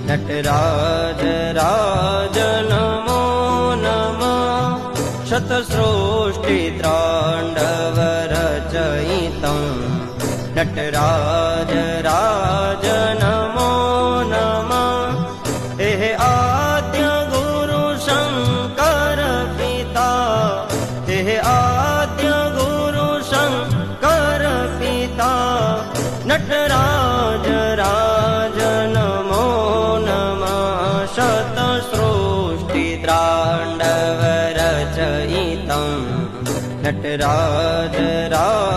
नटराज राज नमो नमः शतसृष्टिताण्डवरचयितं नटराज राज नमो नमः हे आद्य गुरु शंकर पिता हे आद्य गुरु शंकर पिता नटराज राज नमो नमः शतसृष्टिताण्डवरचयितं नटराज राज